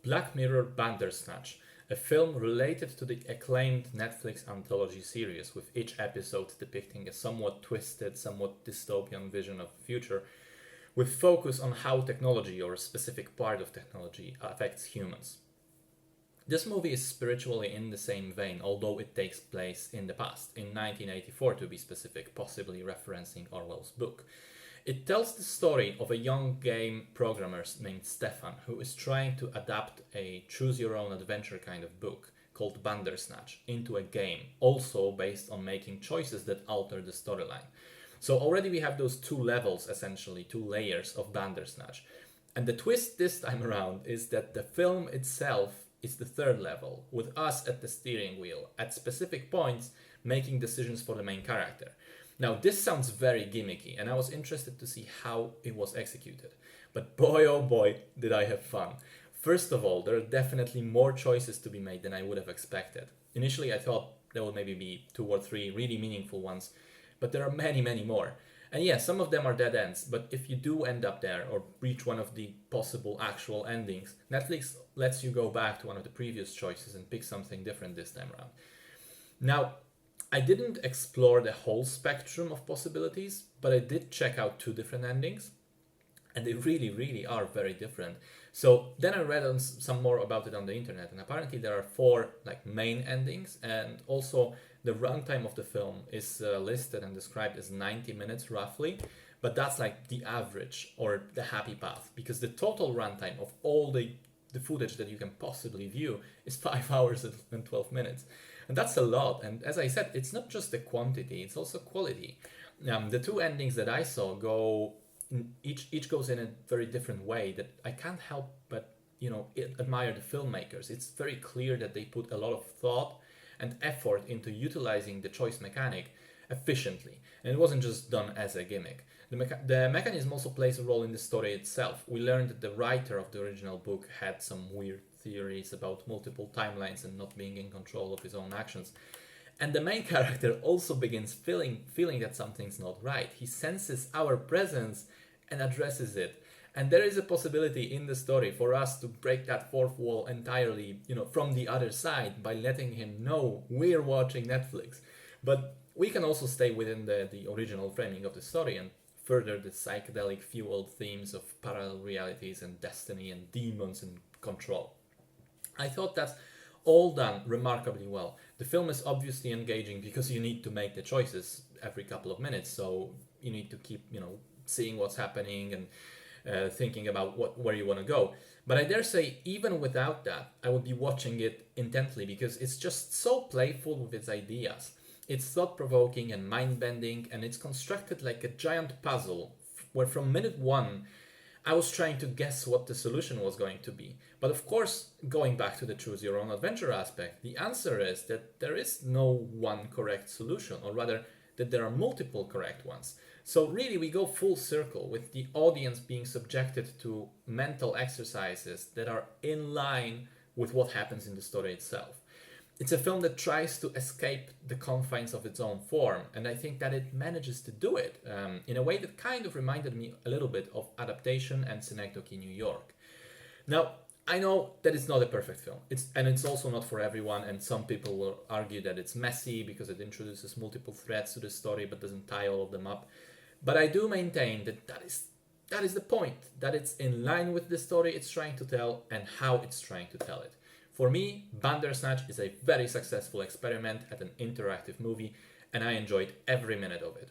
Black Mirror Bandersnatch, a film related to the acclaimed Netflix anthology series, with each episode depicting a somewhat twisted, somewhat dystopian vision of the future, with focus on how technology or a specific part of technology affects humans. This movie is spiritually in the same vein, although it takes place in the past, in 1984 to be specific, possibly referencing Orwell's book. It tells the story of a young game programmer named Stefan who is trying to adapt a choose your own adventure kind of book called Bandersnatch into a game, also based on making choices that alter the storyline. So already we have those two levels, essentially, two layers of Bandersnatch. And the twist this time around is that the film itself is the third level, with us at the steering wheel, at specific points, making decisions for the main character. Now, this sounds very gimmicky, and I was interested to see how it was executed. But boy, oh boy, did I have fun. First of all, there are definitely more choices to be made than I would have expected. Initially, I thought there would maybe be 2 or 3 really meaningful ones, but there are many, many more. And yeah, some of them are dead ends, but if you do end up there or reach one of the possible actual endings, Netflix lets you go back to one of the previous choices and pick something different this time around. Now, I didn't explore the whole spectrum of possibilities, but I did check out 2 different endings, and they really, really are very different. So then I read on some more about it on the internet, and apparently there are 4 main endings, and also the runtime of the film is listed and described as 90 minutes roughly, but that's the average or the happy path, because the total runtime of all the footage that you can possibly view is 5 hours and 12 minutes. And that's a lot. And as I said, it's not just the quantity, it's also quality. The 2 endings that I saw each goes in a very different way that I can't help but admire the filmmakers. It's very clear that they put a lot of thought and effort into utilizing the choice mechanic efficiently, and it wasn't just done as a gimmick. The mechanism also plays a role in the story itself. We learned that the writer of the original book had some weird theories about multiple timelines and not being in control of his own actions. And the main character also begins feeling that something's not right. He senses our presence and addresses it. And there is a possibility in the story for us to break that fourth wall entirely, from the other side by letting him know we're watching Netflix. But we can also stay within the original framing of the story and further the psychedelic fueled themes of parallel realities and destiny and demons and control. I thought that's all done remarkably well. The film is obviously engaging because you need to make the choices every couple of minutes, so you need to keep, seeing what's happening and thinking about where you want to go. But I dare say, even without that, I would be watching it intently because it's just so playful with its ideas. It's thought-provoking and mind-bending, and it's constructed like a giant puzzle where from minute 1 I was trying to guess what the solution was going to be. But of course, going back to the choose your own adventure aspect, the answer is that there is no one correct solution, or rather that there are multiple correct ones. So really we go full circle with the audience being subjected to mental exercises that are in line with what happens in the story itself. It's a film that tries to escape the confines of its own form, and I think that it manages to do it in a way that kind of reminded me a little bit of Adaptation and Synecdoche, New York. Now, I know that it's not a perfect film, it's also not for everyone, and some people will argue that it's messy because it introduces multiple threads to the story but doesn't tie all of them up. But I do maintain that is the point, that it's in line with the story it's trying to tell and how it's trying to tell it. For me, Bandersnatch is a very successful experiment at an interactive movie, and I enjoyed every minute of it.